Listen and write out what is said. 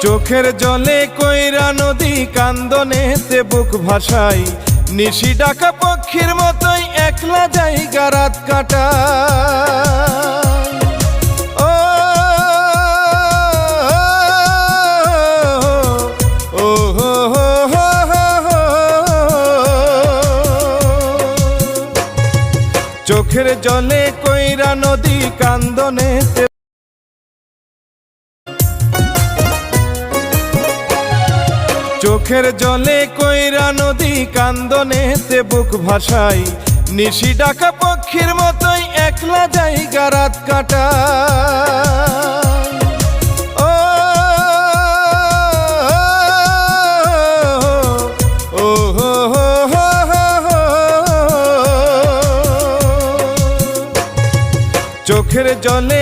চোখের জলে কইরা নদী কান্দনেতে বুক ভাসাই, নিশি ডাকা পক্ষীর মতোই একলা জায়গা রাত কাটা। চোখের জলে কইরা নদী কান্দনেতে, চোখের জলে কইরা নদী কান্দনেতে বুক ভাসাই, নিশি ডাকা পক্ষীর মতোই একলা জায়গা রাত কাটা। চোখের জলে